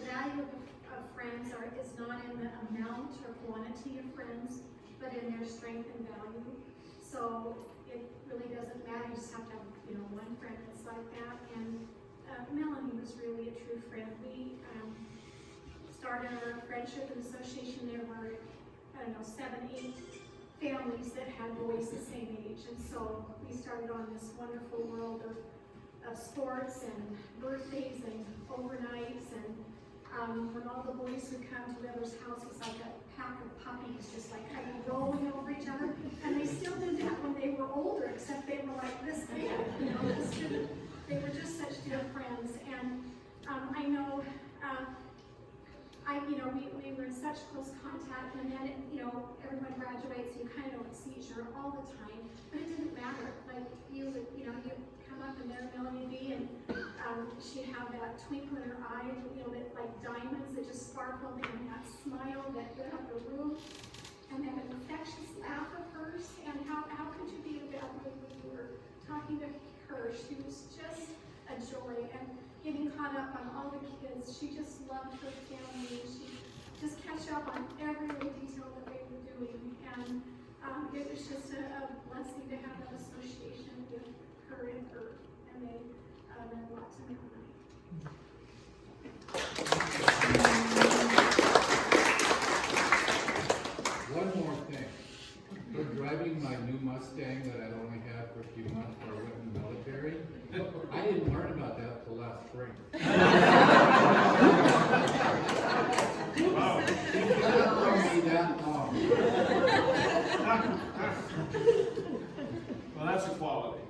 Speaker 12: value of friends is not in the amount or quantity of friends, but in their strength and value. So it really doesn't matter, you just have to have, one friend that's like that. And Melanie was really a true friend. We started our friendship and association. There were, 7, 8 families that had boys the same age. And so we started on this wonderful world of sports and birthdays and overnights. And when all the boys would come to the other's house, it was like a pack of puppies, just like kind of rolling over each other. And they still did that when they were older, except they were like this big, they were just such dear friends. And I know, we were in such close contact, and then, everyone graduates, and you kind of don't see each other all the time, but it didn't matter. Like, you'd come up and there Melanie be, and she'd have that twinkle in her eye, that like diamonds that just sparkled, and that smile that lit up the room, and that infectious laugh of hers. And how could you be a bad mood when you were talking to her? She was just a joy, and getting caught up on all the kids. She just loved her family. She just catch up on every little detail that they were doing. And it was just a blessing to have that association with her and her. And they meant a lot to me.
Speaker 11: One more thing. For driving my new Mustang that I'd only had for a few months before I went in the military, I didn't learn about that till last spring. Wow. It took me that long.
Speaker 9: that's equality.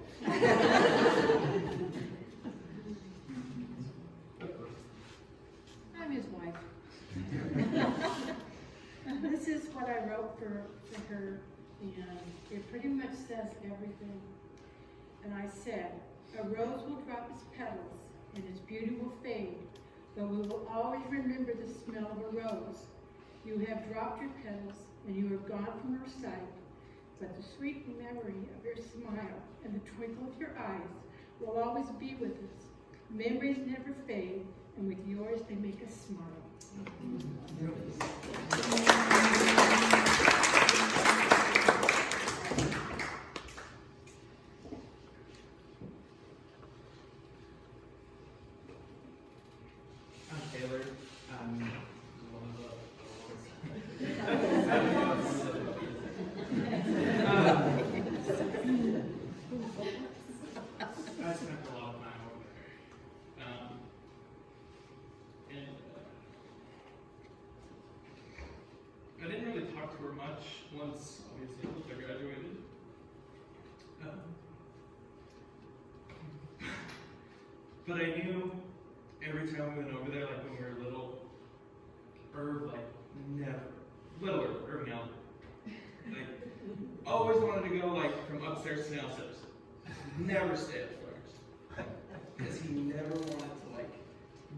Speaker 13: I'm his wife. This is what I wrote for her, and it pretty much says everything. And I said, a rose will drop its petals, and its beauty will fade, but we will always remember the smell of a rose. You have dropped your petals, and you are gone from our sight, but the sweet memory of your smile and the twinkle of your eyes will always be with us. Memories never fade, and with yours they make us smile.
Speaker 2: I'm Taylor. I'm one of the I spent a lot of time over there. I didn't really talk to her much once, obviously, once I graduated. But I knew every time we went over there, like when we were little, Irv, like, never, little Irv now, like, always wanted to go, like, from upstairs to downstairs. Never stay upstairs. Because he never wanted to, like,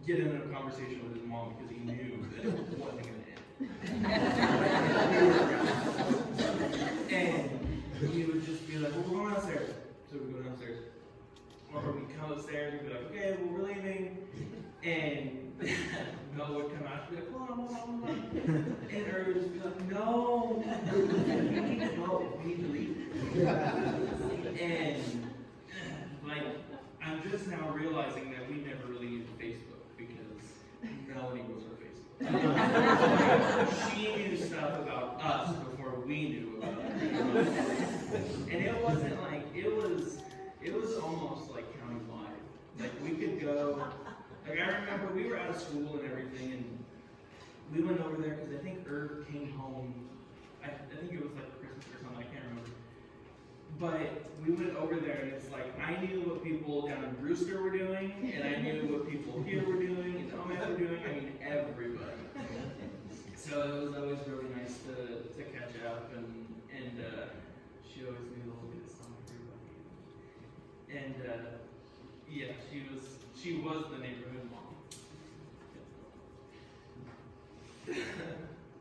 Speaker 2: get into a conversation with his mom because he knew that it wasn't going to end. And he would just be like, well, we're going downstairs. So we go downstairs. Or we'd come upstairs and be like, okay, well, we're leaving. And Mel would come out and be like, hold on. And Irv would just be like, no, we need to go, we need to leave. And, like, I'm just now realizing that we never really used Facebook because Melanie was her Facebook. She knew stuff about us before we knew about her. And it wasn't like, it was almost like countywide. Like, we could go, like, I remember we were out of school and everything, and we went over there because I think Irv came home, I think it was like Christmas or something, I can't remember. But we went over there, and it's like, I knew what people down in Brewster were doing, and I knew what people here were doing, and Omaha were doing, I mean, everybody. So it was always really nice to catch up, and she always knew a little bit of something for everybody. And yeah, she was the neighborhood mom.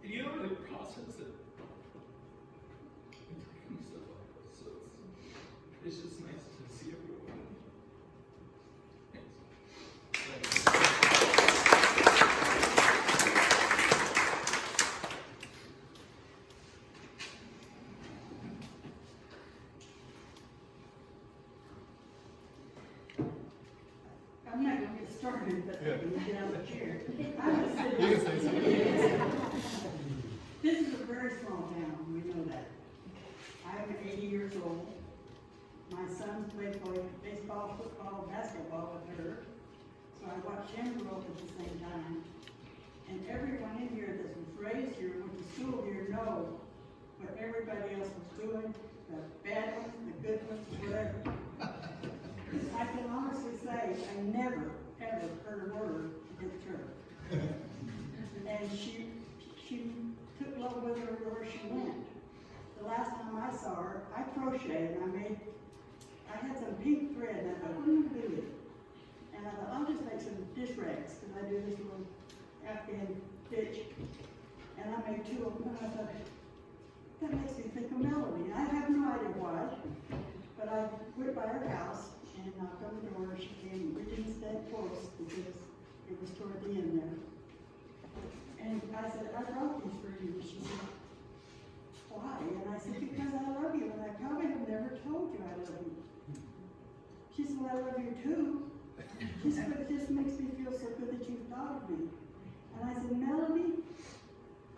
Speaker 2: You don't really process it. So it's just nice to see everyone. Thanks.
Speaker 13: I'm not gonna get started, but I can get out of the chair. This is a very small town, we know that. I'm 80 years old. My sons played baseball, football, basketball with her. So I watched them grow up at the same time. And everyone in here that was raised here, went to school here, know what everybody else was doing, the bad ones, the good ones, whatever. I can honestly say I never, ever heard a word against her. And she took love with her wherever she went. The last time I saw her, I crocheted and I had some pink thread and I thought, what am I gonna do with it? And I thought, I'll just make some dish rags because I do this little Afghan stitch. And I made 2 of them and I thought, that makes me think of Melanie. I have no idea why, but I went by her house and knocked on the door. She came. We didn't stay close because it was toward the end there. And I said, I brought these for you. She said, why? And I said, because I love you, and I probably have never told you I love you. She said, well, I love you too. She said, but it just makes me feel so good that you thought of me. And I said, Melanie,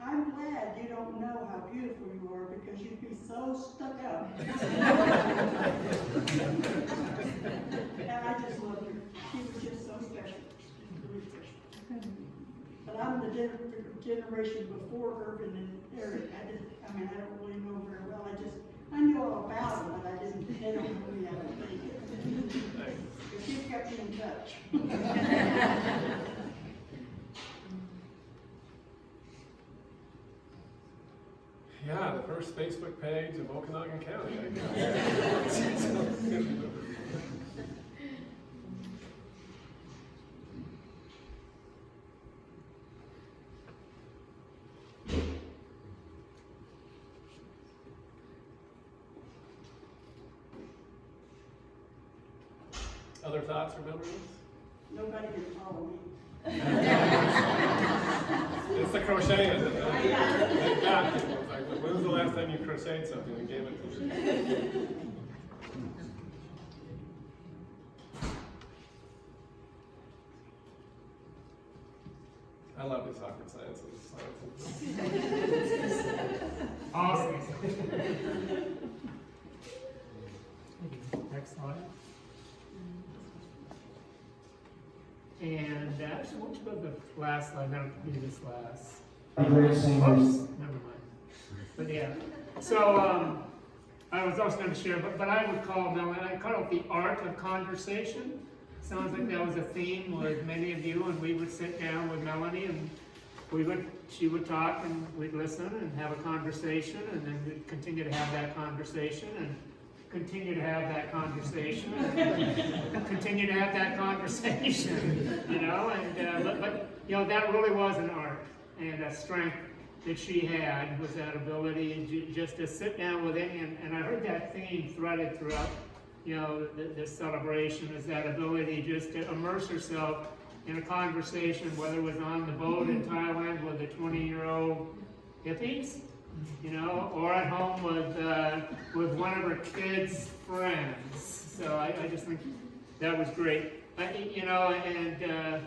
Speaker 13: I'm glad you don't know how beautiful you are because you'd be so stuck up. And I just loved her. She was just so special. Really special. But I'm the generation before Irvin and Eric. I don't really know very well. I knew all about them, but I didn't know
Speaker 9: Yeah, the first Facebook page of Okanagan County, I guess. Other thoughts or memories?
Speaker 13: Nobody can follow me.
Speaker 9: It's the crocheting, isn't it? They got people. It's like, when was the last time you crocheted something and gave it to me? I love these awkward sciences.
Speaker 1: Awesome. Next slide. And actually, why don't you go to the last slide? Now do this last. Oops, never mind. But yeah. So I was also going to share, but I would call Melanie. I call it the art of conversation. Sounds like that was a theme with many of you, and we would sit down with Melanie, and she would talk, and we'd listen and have a conversation, and then we'd continue to have that conversation, and continue to have that conversation, and continue to have that conversation, you know, and but you know, that really was an art and a strength that she had, was that ability just to sit down with any, and I heard that theme threaded throughout, you know, this celebration, is that ability just to immerse herself in a conversation, whether it was on the boat in Thailand with the 20-year-old hippies, you know, or at home with one of her kids' friends. So I just think that was great. You know, and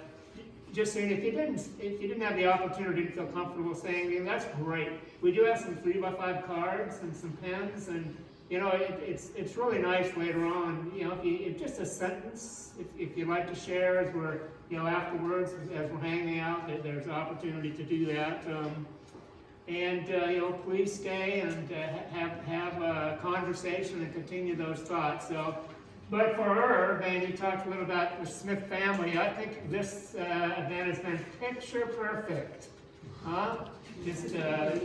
Speaker 1: just saying, if you didn't have the opportunity, didn't feel comfortable saying anything, that's great. We do have some 3x5 cards and some pens, and you know, it's really nice later on. You know, if just a sentence, if you'd like to share as we're, you know, afterwards as we're hanging out, there's opportunity to do that. And you know, please stay and have a conversation and continue those thoughts. So, but for her, Van, you talked a little about the Smith family. I think this event has been picture perfect. Huh? Just a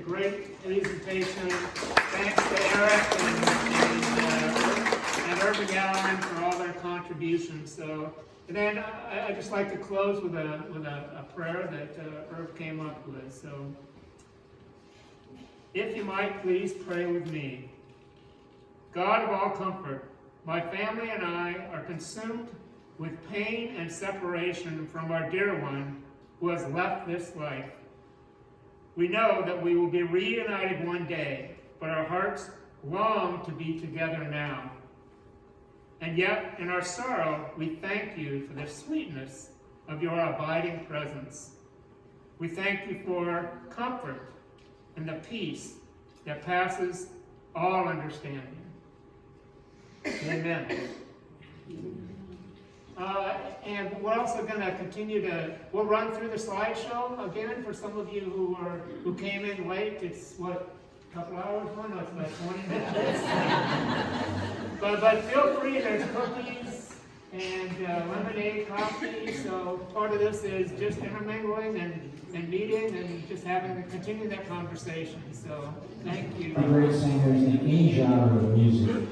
Speaker 1: great presentation. Thanks to Eric and Irving Gallery for all their contributions. So, and then I just like to close with a prayer that Irv came up with. So, if you might, please pray with me. God of all comfort, my family and I are consumed with pain and separation from our dear one who has left this life. We know that we will be reunited one day, but our hearts long to be together now. And yet, in our sorrow, we thank you for the sweetness of your abiding presence. We thank you for comfort and the peace that passes all understanding. Amen. And we're also going to continue we'll run through the slideshow again for some of you who came in late. It's what, a couple hours? No, it's about 20 minutes. but feel free, there's cookies and lemonade, coffee. So part of this is just intermingling and meeting and just continue that conversation. So thank you.
Speaker 14: Great singers in any genre of music.